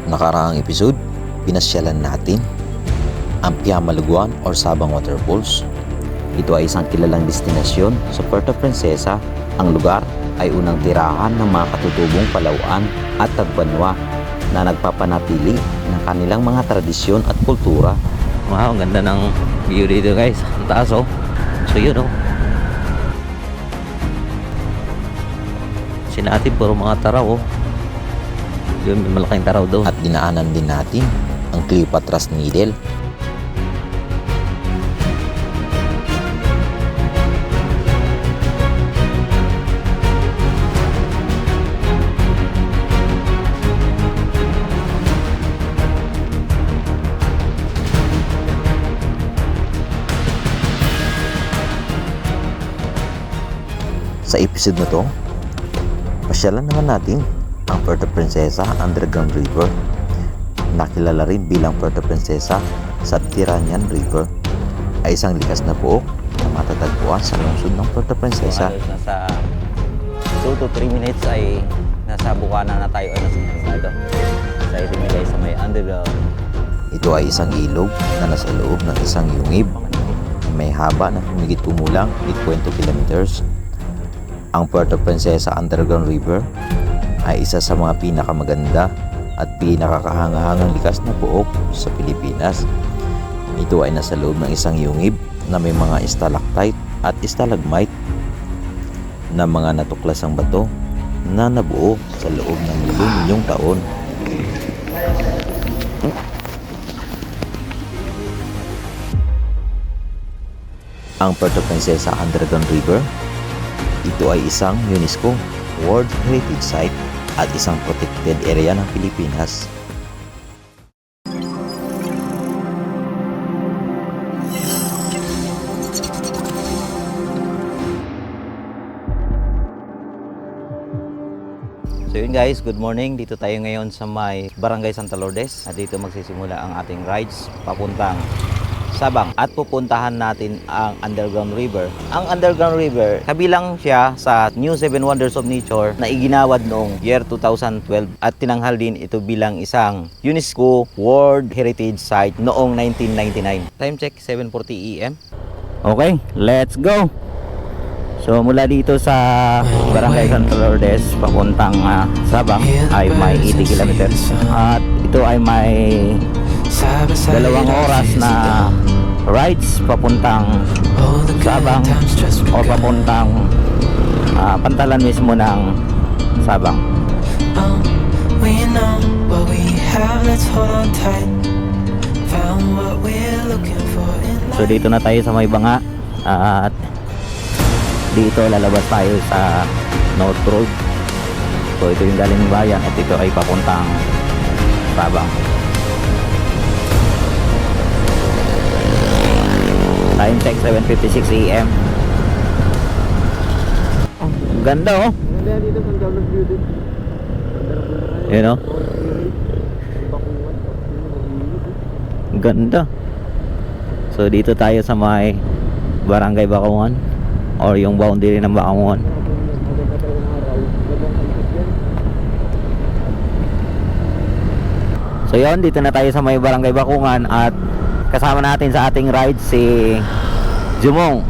Nakaraang episode, pinasyalan natin ang Piamaluguan or Sabang Waterfalls. Ito ay isang kilalang destinasyon sa Puerto Princesa. Ang lugar ay unang tirahan ng mga katutubong Palauan at Tagbanwa na nagpapanatili ng kanilang mga tradisyon at kultura. Wow, ang ganda ng view dito guys. Ang taas oh. So yun oh. Sinati puro mga taraw oh. Yun, may malaking taraw doon. At dinaanan din natin ang Cleopatra's Needle. Sa episode na to, pasyalan naman natin ang Puerto Princesa Underground River, nakilala rin bilang Puerto Princesa Subterranean River, ay isang likas na buok na matatagpuan sa lungsod ng Puerto Princesa. So, nasa 2 to 3 minutes ay nasa Bukana na tayo ay nasa sa ito nila sa may underground. Ito ay isang ilog na nasa loob ng isang yungib. May haba na humigit kumulang 8.2 kilometers. Ang Puerto Princesa Underground River ay isa sa mga pinakamaganda at pinakakahangahangang likas na buok sa Pilipinas. Ito ay nasa loob ng isang yungib na may mga stalactite at stalagmite na mga natuklasang bato na nabuo sa loob ng milyong taon. Ang Puerto Princesa Underground River, ito ay isang UNESCO World Heritage Site at isang protected area ng Pilipinas. So yun guys, good morning. Dito tayo ngayon sa may Barangay Santa Lourdes at dito magsisimula ang ating rides papuntang Sabang at pupuntahan natin ang Underground River. Ang Underground River, kabilang siya sa New 7 Wonders of Nature na iginawad noong year 2012 at tinanghal din ito bilang isang UNESCO World Heritage Site noong 1999. Time check, 7:40 AM. Okay, let's go! So mula dito sa Barangay Santa Lourdes papuntang Sabang ay may 80 kilometers at ito ay may 2 oras na rides papuntang Sabang o papuntang pantalan mismo ng Sabang. So dito na tayo sa may banga at dito lalabas tayo sa North Road. So ito yung galing bayan at ito ay papuntang Sabang. Time check 7:56 AM. Ganda oh. You know? Ganda. So dito tayo sa may Barangay Bacaungan or yung boundary ng Bacaungan. So yun, dito na tayo sa may Barangay Bacaungan at kasama natin sa ating ride si Jumong.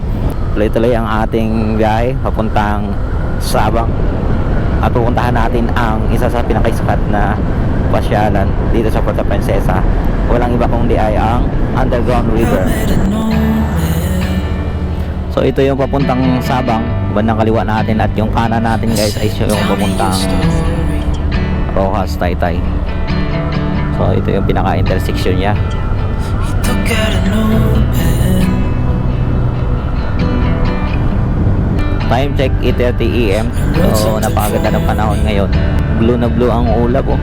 Tuloy-tuloy ang ating biyahe papuntang Sabang at pupuntahan natin ang isa sa pinakasikat na pasyalan dito sa Puerto Princesa. Walang iba kundi ay ang Underground River. So ito yung papuntang Sabang, bandang kaliwa natin, at yung kanan natin guys ay yung papuntang Rojas, Taytay. So ito yung pinaka-intersection niya. Time check 8:30 AM. So napakaganda ng panahon ngayon. Blue na blue ang ulap oh.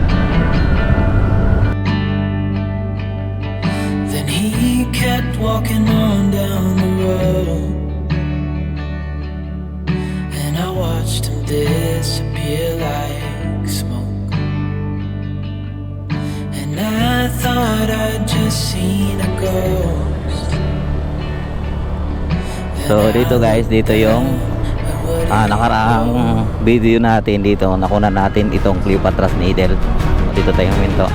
Then he kept walking on down the road, and I watched him disappear like smoke, and I thought I'd just seen a ghost. So dito guys, dito yung nakaraang video natin dito, nakuna natin itong Cleopatra's Needle. dito tayo huminto.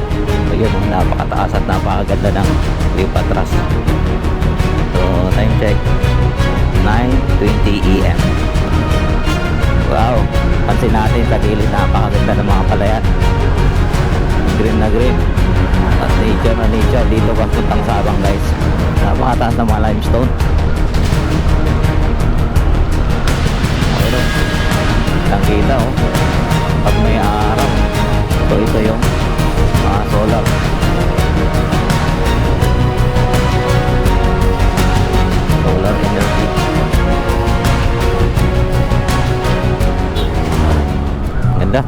So yun, napakataas at napakaganda ng view patras. So time check 9:20 AM. Wow, pansin natin sa gilid, napakaganda ng mga palayan, green na green at nature na nature dito papuntang Sabang guys. Napakataas ng mga limestone. Ayun o, lang kita o pag may araw. So ito yung mga solar. Solar energy. Ganda.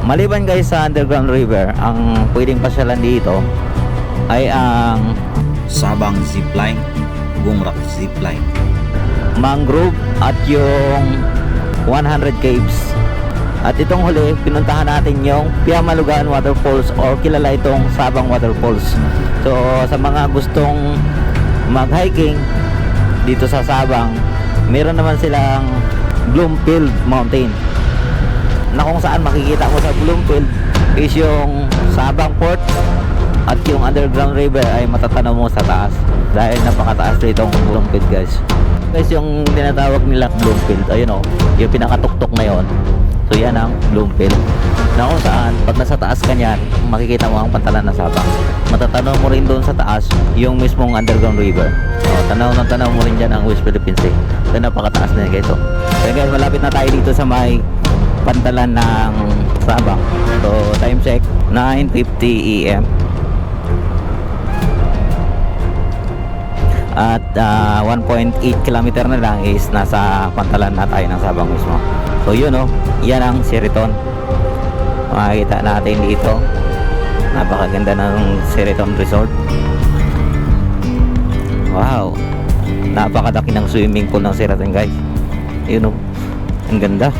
Maliban guys sa underground river, ang pwedeng pasyalan dito ay ang Sabang Zipline, Bungrok Zipline. mangrove at yung 100 caves. At itong huli, pinuntahan natin yung Piamalugaan Waterfalls or kilala itong Sabang Waterfalls. So sa mga gustong mag-hiking dito sa Sabang, meron naman silang Bloomfield Mountain, na kung saan makikita mo sa Bloomfield is yung Sabang Port at yung underground river ay matatanaw mo sa taas dahil napakataas nitong Bloomfield guys. Guys, yung tinatawag nila Bloomfield, ayun o, yung pinakatuktok na yon. So yan ang Bloomfield, na kung saan pag nasa taas ka niyan, makikita mo ang pantalan ng Sabang. Matatanaw mo rin doon sa taas yung mismong underground river. Tanaw na tanaw mo rin dyan ang West Philippine Sea. So napakataas na yan guys. So guys, malapit na tayo dito sa may pantalan ng Sabang. So time check 9:50 AM. At 1.8 kilometer na lang is nasa pantalan na tayo ng Sabang mismo. So yun o, yan ang Seriton. Makikita natin dito, napakaganda ng Seriton Resort. Wow, napakadaki ng swimming pool ng Seriton guys. Yun o, ang ganda,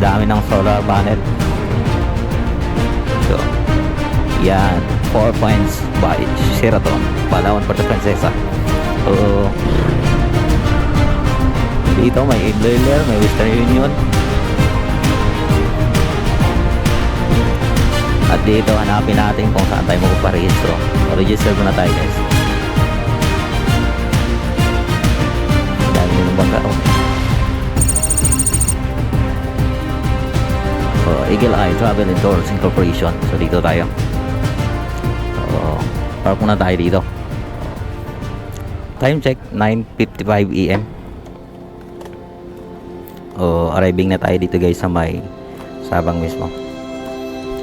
dami ng solar panel. So yan, 4 points by Sheraton, Palawan, Puerto Princesa. So dito may Igloiler, may Western Union. At dito hanapin natin kung saan tayo magpaparehistro. Register muna tayo guys. Dami ng bangka oh. So, Eagle Eye Travel and Tours Incorporation. So dito tayo. So park muna tayo dito. Time check 9:55 AM. Arriving na tayo dito guys sa may Sabang mismo.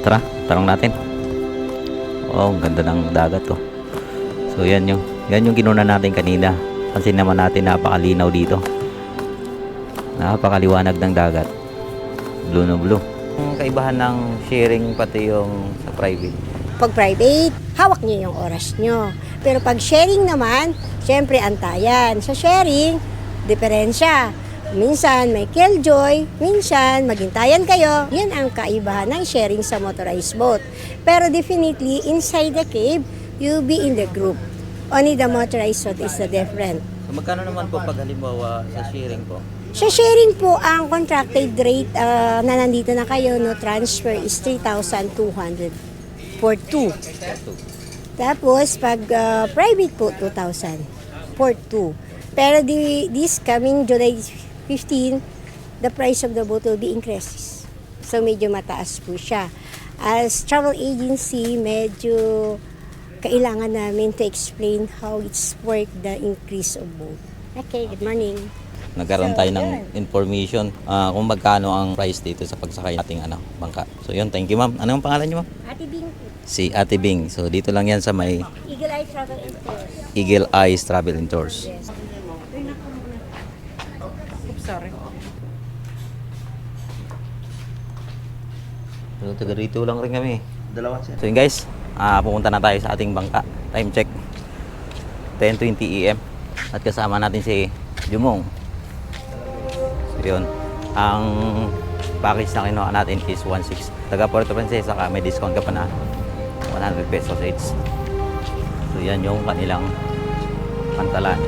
Tara, tarong natin. Ang ganda ng dagat to. So yan yung kinuna natin kanina. Pansin naman natin, napakalinaw dito. Napakaliwanag ng dagat. Blue na blue. Ang kaibahan ng sharing pati yung sa private. Pag private, hawak niyo yung oras niyo. Pero pag sharing naman, syempre antayan. Sa sharing, diferensya. Minsan may killjoy, minsan maghintayan kayo. Yan ang kaibahan ng sharing sa motorized boat. Pero definitely, inside the cave, you'll be in the group. Only the motorized boat is the different. So magkano naman po pag halimbawa sa sharing po? Sa sharing po, ang contracted rate na nandito na kayo, no transfer is 3,200 for 2. Tapos, pag private po, 2,000 for 2. Pero this coming July 15, the price of the boat will be increases. So, medyo mataas po siya. As travel agency, medyo kailangan namin to explain how it's work the increase of boat. Okay, good morning. Nagkaroon tayo ng information kung magkano ang price dito sa pagsakay nating bangka. So yun, thank you ma'am. Ano ang pangalan niyo ma'am? Ate Bing po. Si Ate Bing. So dito lang yan sa may Eagle Eye Travel and Tours. Eagle Eyes Travel and Tours. Yes. Sorry. So taga rito lang rin kami. Dalawa sir. So yun guys, pupunta na tayo sa ating bangka. Time check 10:20 AM. At kasama natin si Jumong. So yun, ang package na kinuha natin is 1.6. Taga Puerto Princesa ka, may discount ka pa na 100 pesos each. So yan yung kanilang Pantalan.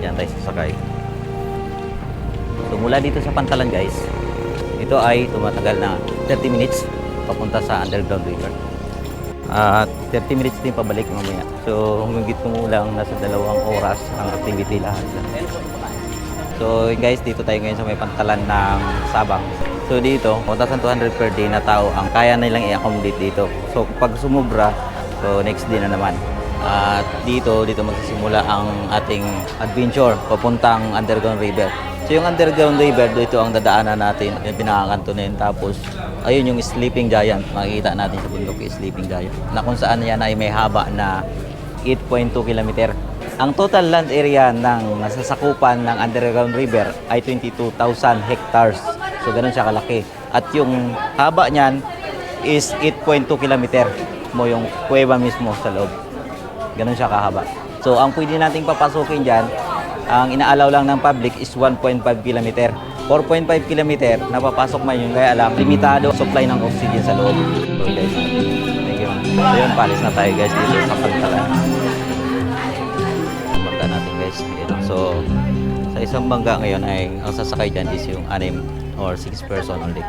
Yan tayo sasakay. So mula dito sa Pantalan guys, ito ay tumatagal na 30 minutes papunta sa Underground River. At 30 minutes din pabalik mamaya. So humigit kumulang nasa 2 oras ang activity lahat. So guys, dito tayo ngayon sa may Pantalan ng Sabang. So dito, 1,200 per day na tao ang kaya nilang i-accommodate dito. So pag sumubra, so next day na naman. At dito magsisimula ang ating adventure papuntang Underground River. So yung Underground River, dito ang dadaanan natin, yung pinakakantunin. Tapos ayun yung Sleeping Giant, makikita natin sa bundok yung Sleeping Giant, na kung saan yan ay may haba na 8.2 km. Ang total land area ng nasasakupan ng Underground River ay 22,000 hectares. So ganun siya kalaki. At yung haba niyan is 8.2 km mo yung kuweba mismo sa loob. Ganun siya kahaba. So ang pwede nating papasukin dyan, ang inaalaw lang ng public is 1.5 km. 4.5 km napapasok man yun, kaya lang limitado supply ng oxygen sa loob. So guys, thank you. So yun, palis na tayo guys dito sa Pantalan. Bangga natin guys. So sa isang bangga ngayon ay ang sasakay dyan is yung 6 or 6 person only.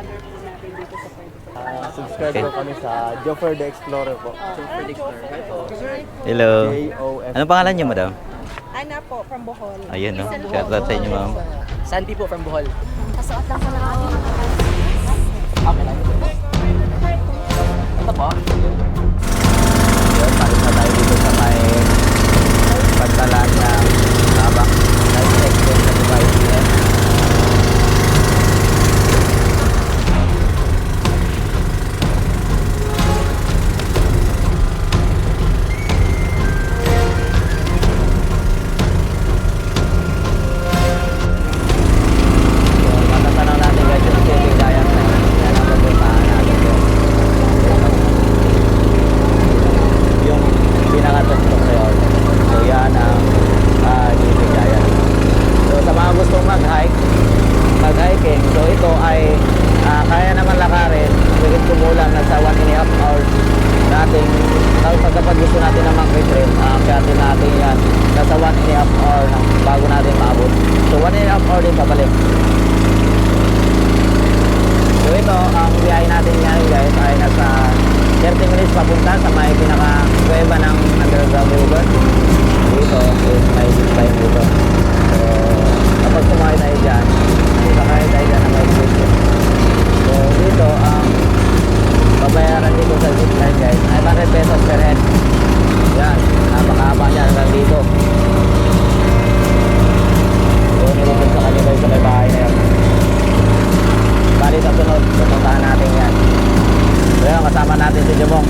Subscribe Okay. po kami sa Joffer the Explorer po. Joffer the Explorer. Hello. J-O-F. Ano pangalan niyo, madam? Ana po, from Bohol. Ayun, no? Shout out sa inyo, ma'am. Santi po from Bohol. Kasuot lang ko ng aking Okay lang. Ito po. Yun, palis na tayo dito sa may Pantalan ng Sabang. Live extend sa Dubai PM. Matatanaw natin guys yung Sleeping Giant na yun. Yan ang pupuntahan natin yun. Yung pinaka-tuktok na yun. So yan ang Sleeping Giant. So sa mga gustong mag-hiking, so ito ay kaya naman lakarin. Higit kumulang nasa 1.5 hours natin. Tapos kapag gusto natin na mag-retrip, kaya natin yan nasa 1.5 hour bago natin maabot. So 1.5 hour din pabalik. So ito, ang biyahe natin ngayon guys ay nasa 30 minutes papunta sa may pinaka-kuweba ng Underground River. Dito is may zipline dito. So kapag sumakay tayo dyan, sasakay tayo dyan na may station. So dito, ang babayaran dito sa zipline guys ay 100 pesos per head. Yan, napakahaba niya hanggang dito. So nilipid sa kanila sa may bahay na yun. Bali sa sunod, pupuntahan natin yan. So yun, kasama natin si Jumong.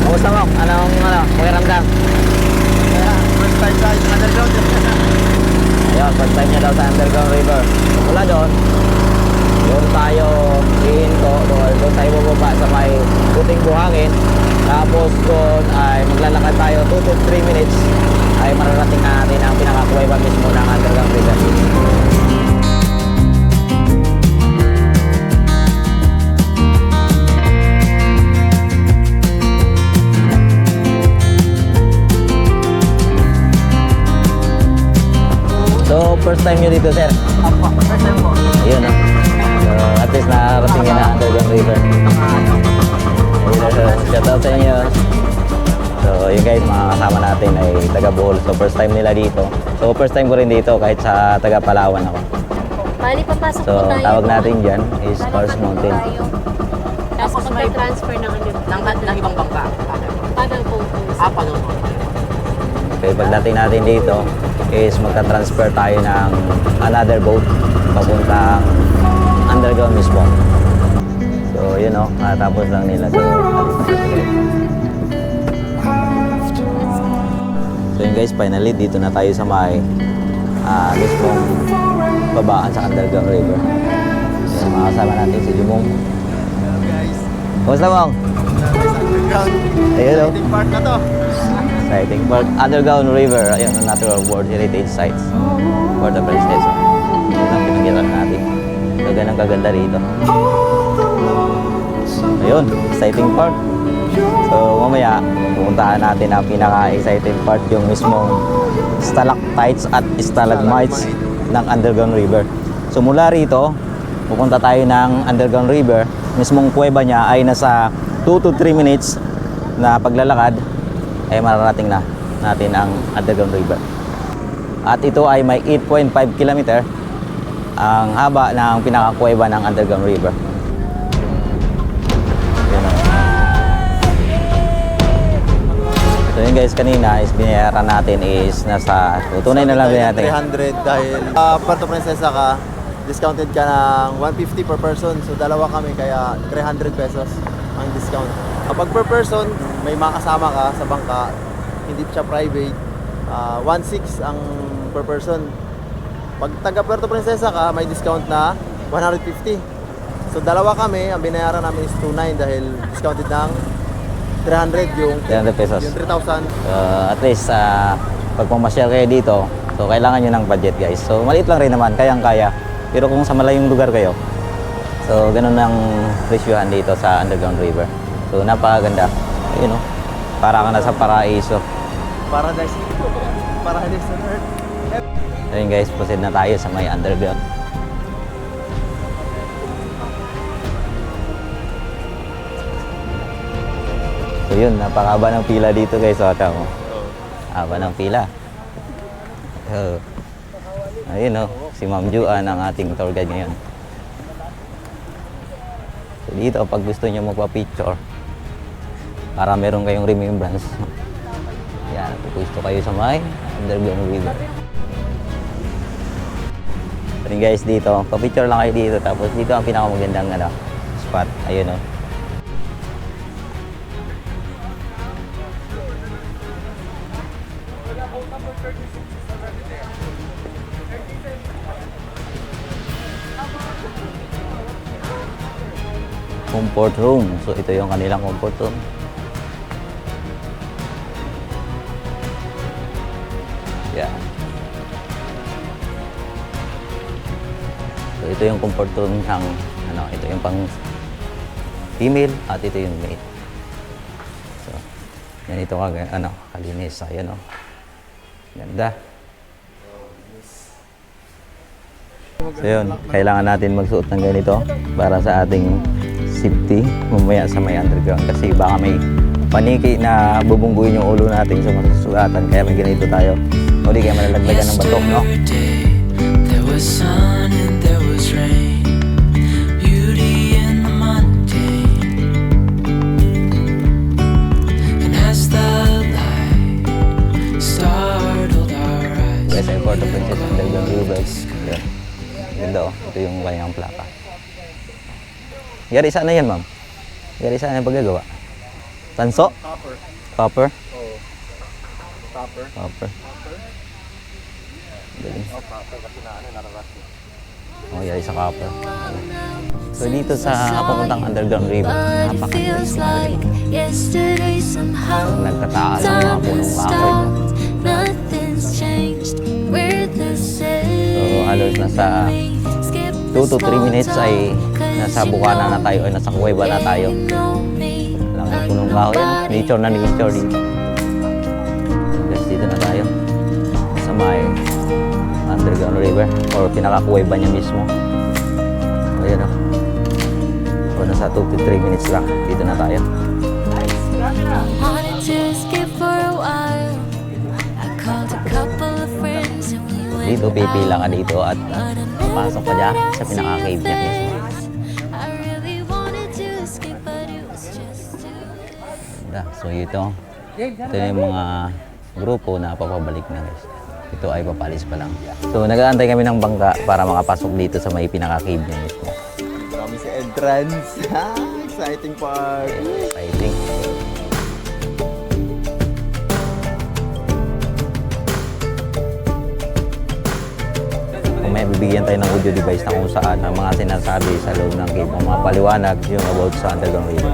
Kamusta mo? Anong pakiramdam? First time sa Underground. Ayun, first time niya daw sa Underground River. So mula doon tayo hihinto, doon tayo bubaba sa may puting buhangin. Tapos doon ay maglalakad tayo 2 to 3 minutes ay mararating natin ang pinakakuweba mismo ng Underground River. So, first time nyo dito, sir? Apo, first time po. Ayun, no? So, at least nakarating nyo na Underground River. Ayun, shout out sa inyo. So, yun guys, mga kasama natin ay taga Bohol. So, first time nila dito. So, first time ko rin dito kahit sa taga Palawan ako. Bali, papasok So, po tayo. tawag natin dyan is Stars Mountain. Tapos magka-transfer ng ibang bangka. paddle boat. Paddle po. Okay, pagdating natin dito is magka-transfer tayo ng another boat papuntang underground mismo. So, yun o, natapos lang nila. So, yun guys, finally, dito na tayo sa may mismong babaan sa Underground River. So, makasama natin si Jumong. Hello guys. Kumusta mong? Underground. Ayun o. Meeting part na to. Exciting. But Underground River, ayun, ang Natural World Heritage Sites. Port of Princesa. Yun ang pinagkiran natin. So, ganang kaganda rito. Ayun, exciting part. So mamaya, pupuntahan natin ang pinaka-exciting part, yung mismong stalactites at stalagmites ng underground river. So mula rito, pupunta tayo ng underground river. Mismong kuweba niya ay nasa 2 to 3 minutes na paglalakad ay mararating na natin ang underground river. At ito ay may 8.5 kilometer ang haba ng pinakakuweba ng underground river. Yun o. So yun guys, kanina is binayaran natin is nasa, tunay na lang din natin. 300 dahil Puerto Princesa ka, discounted ka ng 150 per person. So dalawa kami kaya 300 pesos ang discount. Kapag per person, may makasama ka sa bangka, hindi siya private, 1.6 ang per person. Pag taga Puerto Princesa ka, may discount na 150. So dalawa kami, ang binayaran namin is 2.9 dahil discounted ng 300 yung 300 pesos. Yung 3,000. At least, pag pumasyal kayo dito, so kailangan nyo ng budget guys. So maliit lang rin naman, kayang-kaya. Pero kung sa malayong lugar kayo, so ganun ang presyuhan dito sa underground river. So napakaganda. Ayun o, para ka na sa paraiso. Paradise. Paradise on earth. Ayun guys, proceed na tayo sa may underground. So yun, napakaba ng pila dito guys. So, ata mo. Haba ng pila. Ayun o, si Ma'am Juan ang ating tour guide ngayon. So dito, pag gusto nyo magpa-picture, para meron kayong remembrance, yan, gusto kayo sa may underground river. Ayun guys, dito, pa-picture lang kayo dito. Tapos dito ang pinakamagandang spot. Ayun o. Comfort room. So ito yung kanilang comfort room. Yeah. So ito yung comfort room ng ito yung pang female at ito yung male. So yan ito kalinis. Ayan o. Ganda. So yun, kailangan natin magsuot ng ganito para sa ating safety mamaya sa may underground kasi baka may paniki na bubungguin yung ulo natin sa masusugatan, kaya may ganito tayo o di kaya malalaglagan ng batok, no? Yesterday, there was sun and there was rain, beauty in the mundane. And as the light startled our eyes, Yes, ay Puerto Princesa Underground River. Yan. Ganda oh. Ito yung kanyang plaka. Yari sana yan, ma'am. Yari sana yung paggagawa. Tanso? Copper. Copper? Oo. Copper. Copper. Galing. Copper kasi nararat. Oh, yari sa copper. So dito sa papuntang underground river, napaka-nice yung galing. Yesterday somehow Nagkataas ang mga punong kahoy. nothing's changed. We're the same. So halos nasa 2 to 3 minutes ay nasa bukana na tayo, ay nasa kuweba na tayo. Lang yung punong kahoy yan. Nature na nature dito. Guys, dito na tayo sa may underground river or pinakakuweba niya mismo. So ayan o. So nasa 2 to 3 minutes lang. Dito na tayo. Wanted to escape for a while. I called a couple of friends and we went Dito pipila ka dito at out. pasok ka dyan sa pinaka-cave niya mismo. I really wanted to escape, but it was just too late. So ito yung mga grupo na papabalik na guys. Ito ay papalis pa lang. So nag-aantay kami ng bangka para makapasok dito sa may pinaka-cave niya mismo. Kami sa entrance. Exciting part. Exciting. Kung may bibigyan tayo ng audio device na kung saan ang mga sinasabi sa loob ng cave, ang mga paliwanag yung about sa underground river.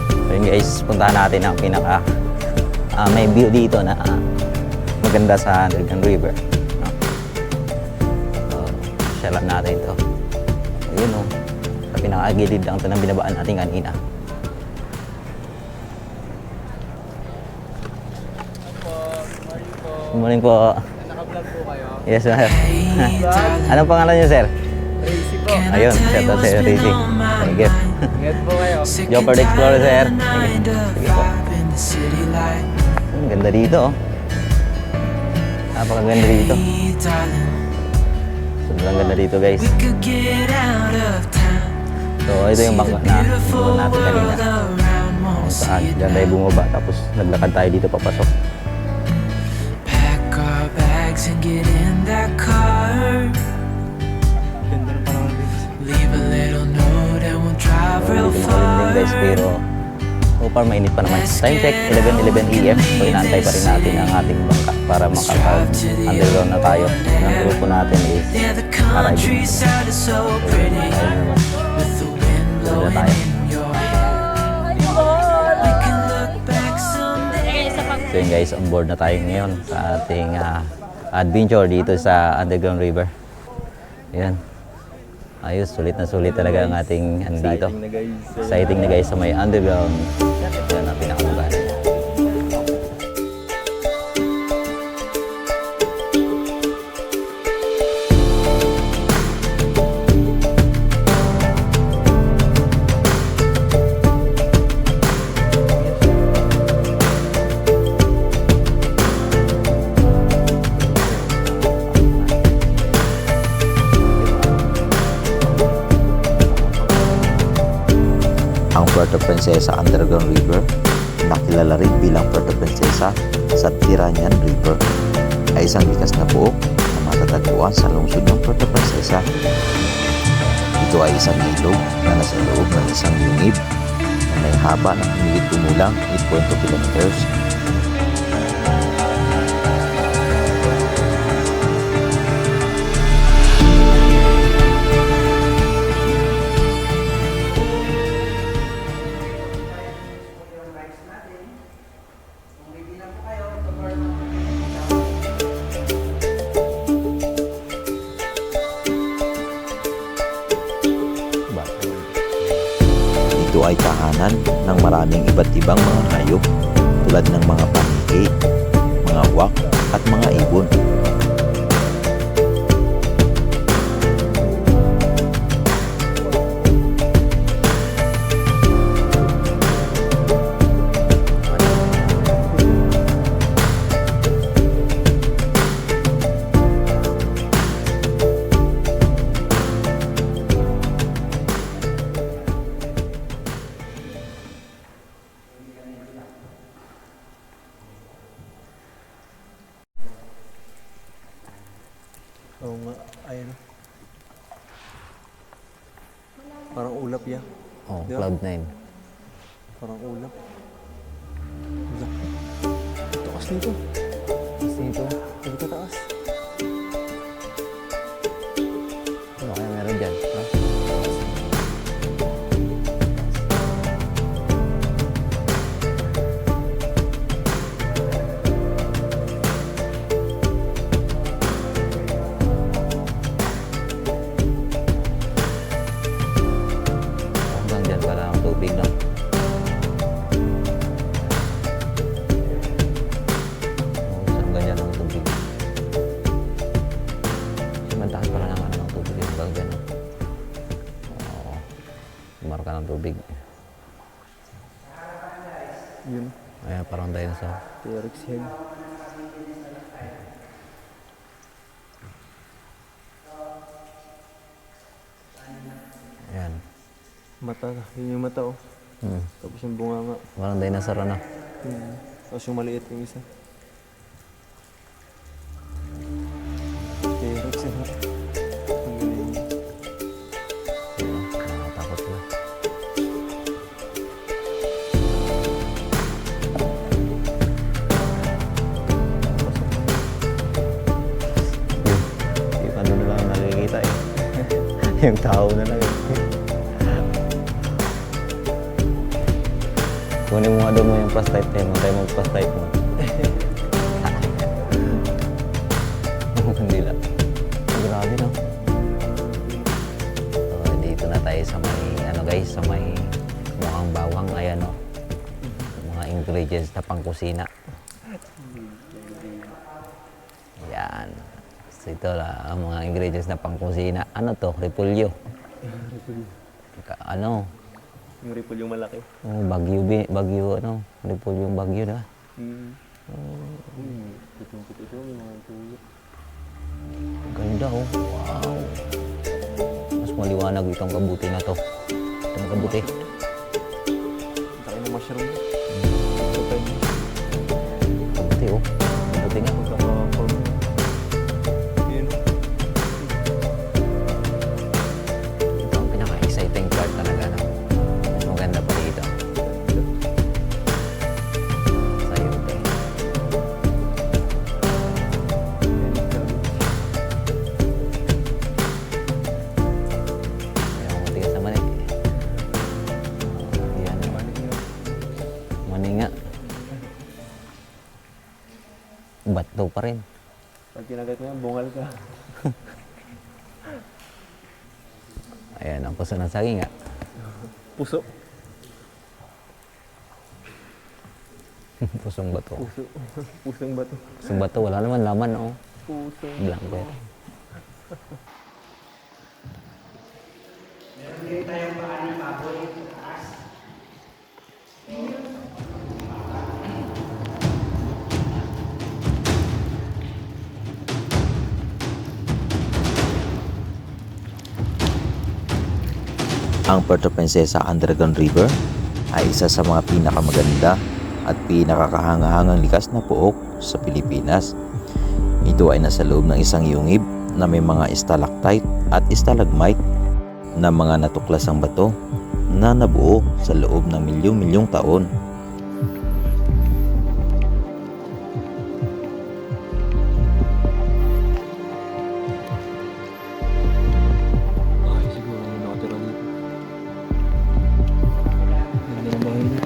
So yun guys, puntahan natin ang pinaka may view dito na maganda sa underground river. No? So, syalan natin ito. Ayun o, sa pinakagilid lang ito ng binabaan natin kanina. Good morning po. Yes, sir. Anong pangalan niyo, sir? Ayun, shout out sa'yo, Rizzy. Thank you. Joker the Explorer, sir. Sige po. Ang ganda dito, oh. Napakaganda dito. Sobrang ganda dito, guys. So, ito yung bangka na inuwan natin kanina. Saan? Diyan tayo bumaba, tapos naglakad tayo dito papasok. Pack our bags and get in that car. Leave a little note and we'll drive real Dito makulimlim, guys, far. pero so far mainit pa naman. Time check, 11:11 AM. So, inaantay pa rin natin ang ating bangka para makapag-underground na tayo. Ang grupo natin is Yeah, the arriving. countryside is so pretty with the wind blowing in your hair. We can look back someday. So yun guys, on board na tayo ngayon sa ating adventure dito sa Underground River. Ayan. Ayos, sulit na sulit talaga ang ating dito. Exciting na guys sa may underground. Yan ang pinakalugar. Ang Puerto Princesa Underground River, nakilala rin bilang Puerto Princesa sa Tiranian River, ay isang likas na buok na matatagpuan sa lungsod ng Puerto Princesa. Ito ay isang ilog na nasa loob ng isang yungib na may haba ng humigit kumulang 8.2 kilometers. Ito ay tahanan ng maraming iba't ibang mga hayop tulad ng mga paniki, mga wak at mga ibon. Oo nga, ayun. Parang ulap ya. Oh, Diba? Cloud9. Parang ulap. Taas nito. Dito. Hindi ka taas. Ano kaya meron dyan? Ha? Hanggang dyan pala ang tubig, no? Hanggang dyan ang tubig. Simantahan pala ng ano ng tubig yung hanggang dyan, no? Oo. Marka ng tubig. Yun. Ayan, parang dinosaur. T-Rex head. Ayan. Mata. Yun yung mata oh. Tapos yung bunganga. Parang dinosaur, ano? Tapos yung maliit yung isa. T-Rex head. Ang galing. Ayan, nakakatakot na. Yung ano na lang nakikita eh. Yung tao na lang eh. Kunin mo nga doon mo yung flashlight niya. Matay mo yung flashlight mo. Hindi lang. Grabe no. So, dito na tayo sa may, ano guys, sa may mukhang bawang. Ayan no. Mga ingredients na pangkusina. So ito ang mga ingredients na pangkusina. Ano to? Repolyo. Ano? Yung ripple yung malaki. Oh, bagyo, ano? Repolyo yung bagyo, na. Ito, may mga tuyo. Ganda, oh. Wow. Mas maliwanag itong kabuti na to. Itong kabuti. Saka yung mushroom. Kabuti, oh. Kabuti nga. Yun. Ito ang pinaka-exciting part talaga, no? Mas maganda pa dito. Sayote. Ayaw mo tigas naman, eh. Yan. Maninga. Bato pa rin. Pag kinagat mo yan, bungal ka. Ayan, ang puso ng saging, nga. Puso. Pusong bato. Pusong bato. Pusong bato, wala naman laman, oh. Puso. Blanco. Ang Puerto Princesa Underground River ay isa sa mga pinakamaganda at pinakakahangahangang likas na pook sa Pilipinas. Ito ay nasa loob ng isang yungib na may mga stalactite at stalagmite na mga natuklasang bato na nabuo sa loob ng milyong-milyong taon. Ay, siguro may nakatira dito. Ganda ng bahay niya.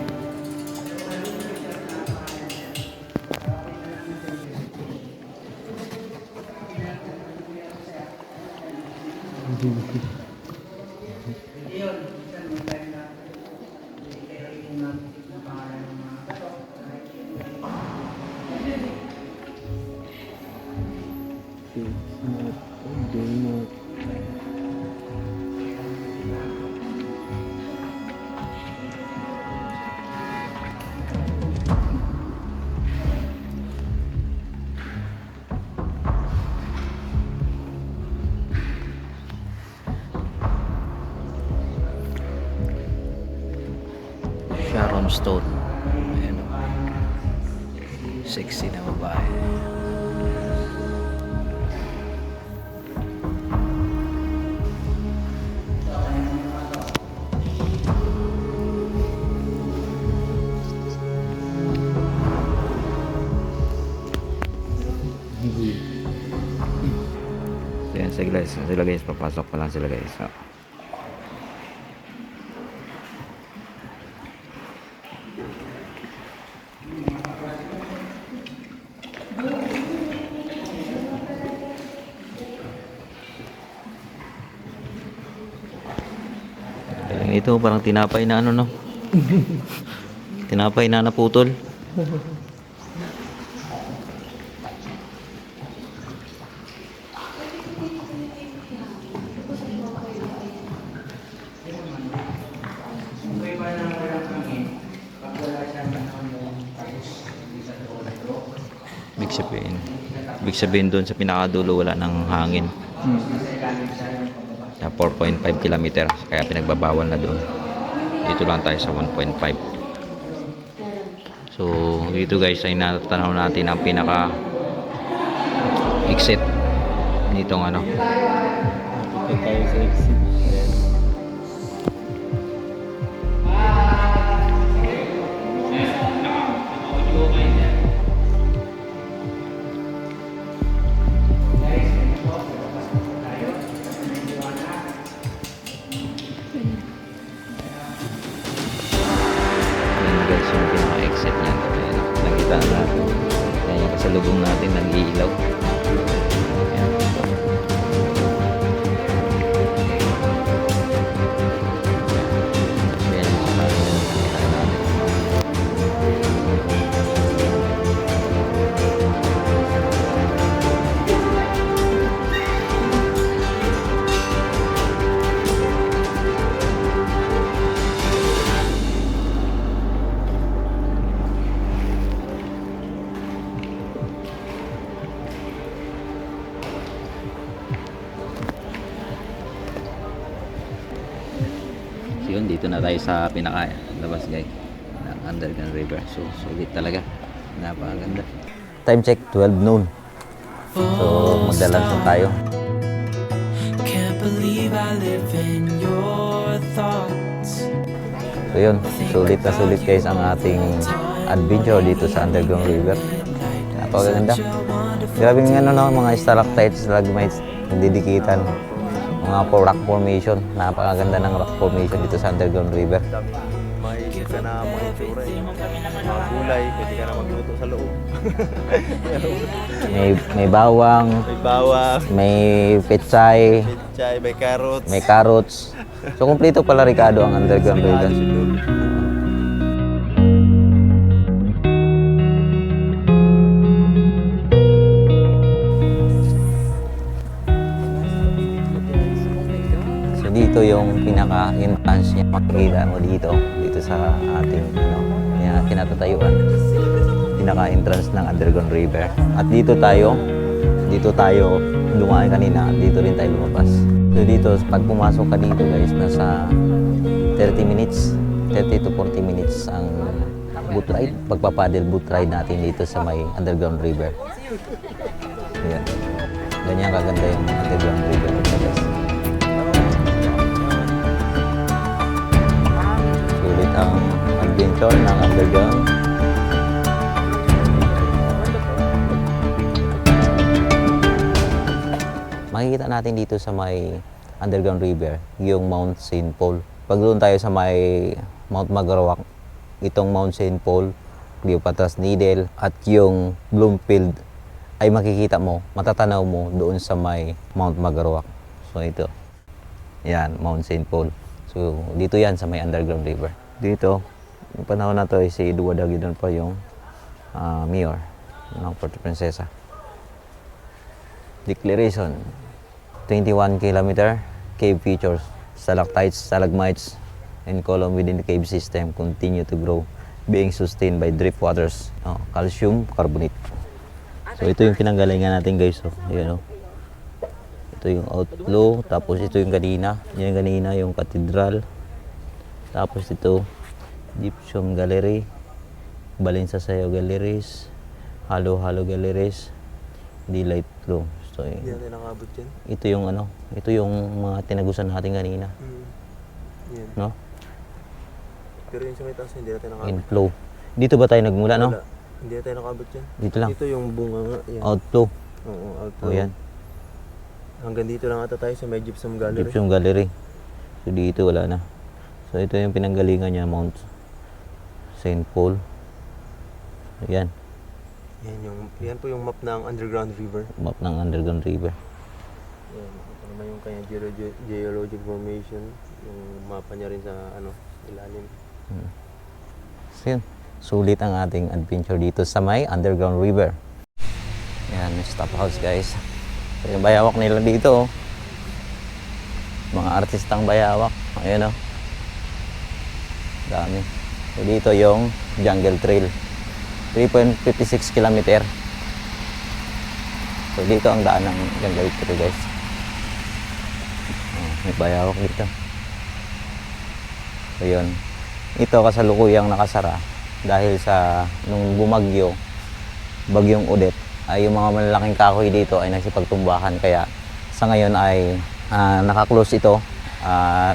Sharon Stone. Ayan, oh. Sexy na babae. So yan sila guys, papasok pa lang sila guys. Oh. Ito parang tinapay na ano, no? Tinapay na naputol. Ibig sabihin doon sa pinakadulo wala ng hangin. Sa 4.5 kilometer, kaya pinagbabawal na doon. Dito lang tayo sa 1.5. So dito guys ay natanaw natin ang pinaka exit nitong ano. Ito tayo sa exit. Ayan guys yung pinaka exit niyan. Ayan, nakita na natin. Ayan yung kasalubong natin nag-iilaw. Ayan. Ayan yung sa natin nakita natin. So yun, dito na tayo sa pinaka labas guys ng Underground River. So sulit talaga, napakaganda. Time check 12 noon. So magdalansan tayo. Can't believe I live in your thoughts. So yun, sulit na sulit guys ang ating adventure dito sa Underground River. Napakaganda. Grabe ng ano, no, mga stalactites, stalagmites, nagdidikitan. Mga rock formation. Napakaganda ng rock formation dito sa Underground River. Makikita ka na mga itsura eh. Mga gulay, pwede ka na magluto sa loob. May bawang, May bawang, may pechay, pechay, may carrots. may carrots. So kumpleto pala Ricardo ang Underground River. So dito yung pinaka-entrance niya, makikita mo dito sa ating kinatatayuan. Pinaka-entrance ng Underground River. At dito tayo dumaan kanina, dito rin tayo lumabas. So dito, pag pumasok ka dito guys, nasa 30 minutes, 30 to 40 minutes ang boat ride, pagpapaddle boat ride natin dito sa may Underground River. Ayan. Ganyan kaganda yung Underground River dito guys. Sulit ang adventure ng Underground. Makikita natin dito sa may Underground River yung Mount St. Paul. Pag doon tayo sa may Mount Magarawak, itong Mount St. Paul, Cleopatra's Needle at yung Bloomfield ay makikita mo, matatanaw mo doon sa may Mount Magarawak. So ito, yan, Mount St. Paul. So dito yan sa may Underground River. Dito, yung panahon na to ay si Eduardo Aguilar pa yung mayor ng Puerto Princesa. Declaration. 21 kilometer cave features, stalactites, stalagmites, and column within the cave system continue to grow, being sustained by drip waters, calcium carbonate. So ito yung pinanggalingan natin guys. So, ayan, ito yung outflow, tapos ito yung kanina, yung cathedral, tapos ito Gypsum Gallery, Balinsa Sayo Galleries, Halo Galleries, Delight Flow. So, Hindi natin nakabot yan. ito yung mga tinagusan natin kanina. Yan. No? Pero yung sa may taas, hindi natin nakabot. Inflow. Dito ba tayo nagmula, no? Wala. Hindi natin nakabot yan. Dito lang. Dito yung bunga nga. Yan. Outflow. Oo, O outflow. yan. Hanggang dito lang ata tayo sa may Gypsum Gallery. Gypsum Gallery. So dito wala na. So ito yung pinanggalingan niya, Mount St. Paul. Ayan. Yan po yung map ng Underground River. Map ng Underground River. Yan. Ito naman yung kanya geologic formation. Yung mapa niya rin sa ilalim. So yun. Sulit ang ating adventure dito sa may Underground River. Yan, stop house guys. So yung bayawak nila dito. Mga artistang bayawak. Ayan o. Dami. So dito yung Jungle Trail. 3.56 kilometer. So dito ang daan ng Jungle Trail guys. May bayawak dito. So yun. Ito kasalukuyang nakasara dahil sa nung bumagyo, bagyong Odette, ay yung mga malalaking kahoy dito ay nagsipagtumbahan, kaya sa ngayon ay naka-close ito at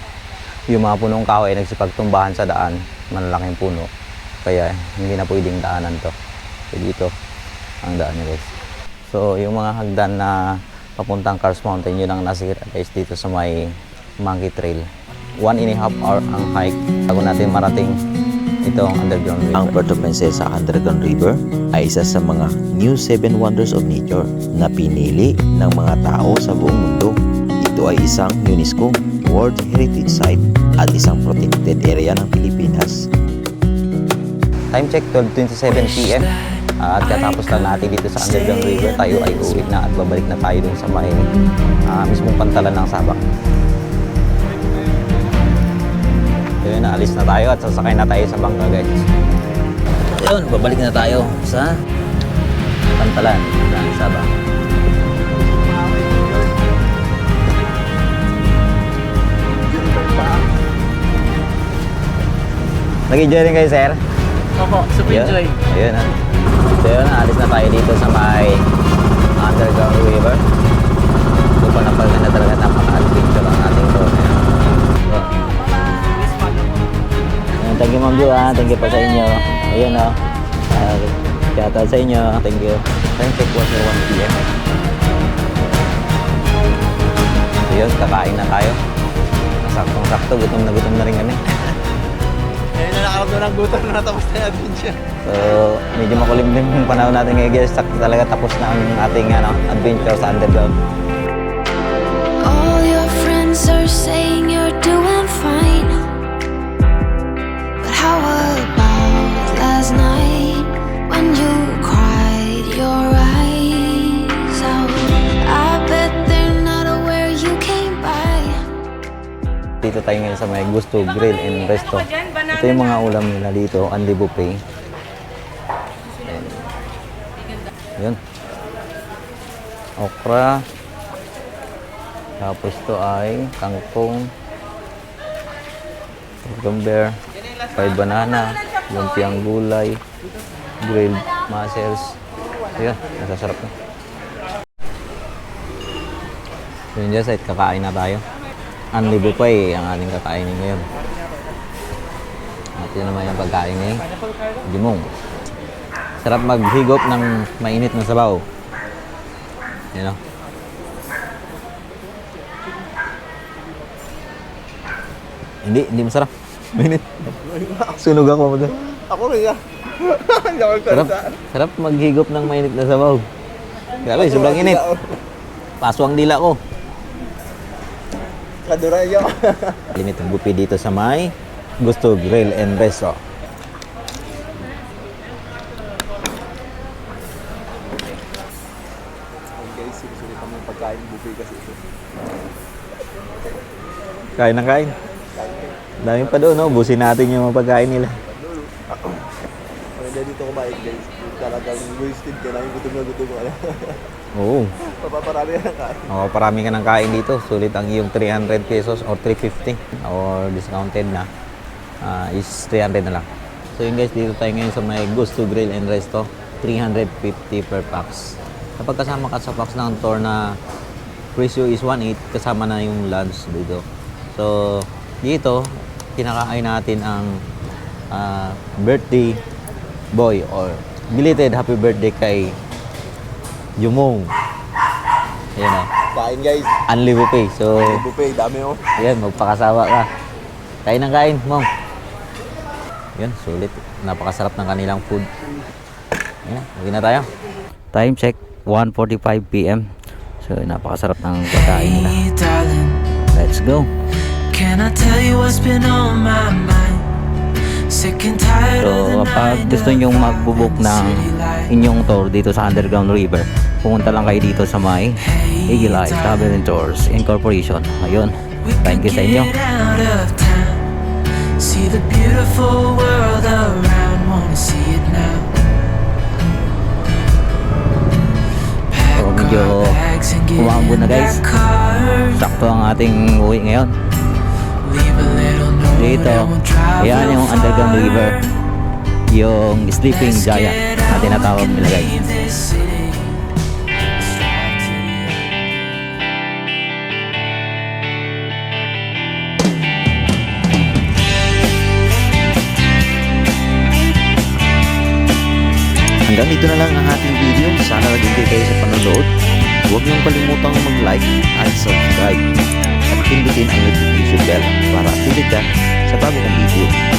yung mga punong kahoy ay nagsipagtumbahan sa daan, malalaking puno, kaya hindi na pwedeng daanan to. So dito ang daan niya guys. So yung mga hagdan na papuntang Cars Mountain, yun ang nasira guys dito sa may Monkey Trail. 1.5 hour ang hike bago natin marating itong Underground River. Ang Puerto Princesa Underground River ay isa sa mga New 7 Wonders of Nature na pinili ng mga tao sa buong mundo. Ito ay isang UNESCO World Heritage Site at isang protected area ng Pilipinas. Time check 12:27 PM. At katapos lang natin dito sa Underground River, tayo ay uuwi na at babalik na tayo dun sa may mismong pantalan ng Sabak. Ayun, naalis na tayo at sasakay na tayo sa bangka guys. Ayun, babalik na tayo sa pantalan ng Sabak. Nag-enjoy rin kayo, sir? Opo, super enjoy. Ayun ha. So yun, alis na tayo dito sa may underground river. So pa napaganda na talaga, napaka-adventure ang ating tour ngayon. So, ayun, thank you Ma'am Jo ha. Thank you pa sa inyo. Ayun o. Shout out sa inyo. Thank you. Time check was 1 PM. So yun, kakain na tayo. Saktong-sakto, gutom na rin kami. Ngayon na nakaramdam ng gutom na natapos na yung adventure. So, medyo makulimlim yung panahon natin ngayon guys. Sakto talaga tapos na ang ating adventure sa underground. All your friends are saying you're doing fine. But how about last night when you cried your eyes out? I bet they're not aware you came by. Dito tayo ngayon sa may Gusto Grill and Resto. Ito yung mga ulam nila dito, Anli Buffet. Ayan. Yun. Okra. Tapos ito ay kangkong, cucumber, fried banana, lumpiang gulay, grilled mussels. Ayan, nasasarap na. Yun dyan, site, kakain na tayo. Anli Buffet ang ating kakainin ngayon. At yun naman yung pagkain ngayon. Jumong. Sarap maghigop ng mainit na sabaw. You know? Hindi masarap. Mainit. Sunog ako mo doon. Ako rin ah. Hindi ako Sarap maghigop ng mainit na sabaw. Grabe, sobrang init. Paso ang dila ko. Kadurayo. Limit ang buffet dito sa may Gusto Grill and Resto. Guys, sinusulit kami yung pagkain buffet kasi ito. Kain ng kain. Dami pa doon, no? Busin natin yung mga pagkain nila. Pwede dito kumain guys. Talagang wasted ka na yung gutom na gutom ko. Oo. Papaparami ka ng kain. Oo, parami ka ng kain dito. Sulit ang iyong 300 pesos or 350 or discounted na is 300 na lang. So yun guys, dito tayo ngayon sa may Gusto Grill and Resto. 350 per pax. Kapag kasama ka sa pax ng tour na presyo is 1.8, kasama na yung lunch dito. So dito, kinakain natin ang birthday boy or belated happy birthday kay Jumong. Ayan o. Kain guys. Anli Buffet. So, Buffet, dami oh. ayan, magpakasawa ka. Kain ng kain, Mong. Yan, sulit. Napakasarap ng kanilang food. Ayan, uwi na tayo. Time check, 1:45 PM. So, napakasarap ng pagkain nila. Hey, darling, Let's go. can I tell you what's been on my mind? Sick and tired of the So, kapag night gusto nyong magbubuk ng inyong tour dito sa Underground River, pumunta lang kayo dito sa may Eagle Eye Travel and Tours Incorporation. Ayun, thank you sa inyo. Get out of town, see the beautiful world around, wanna see it now. Pack So, medyo our bags and get umambon na in guys. that car. Sakto ang ating uwi ngayon. Leave a little note Dito, and we'll drive ayan yung real Underground far. River. Yung Sleeping Let's Giant get na out, tinatawag we can nila guys. leave this city. Strive to the end. Hanggang dito na lang ang ating video. Sana nag-enjoy kayo sa panonood. Huwag niyong kalimutang mag-like at subscribe. At pindutin ang notification bell para updated ka sa bagong video.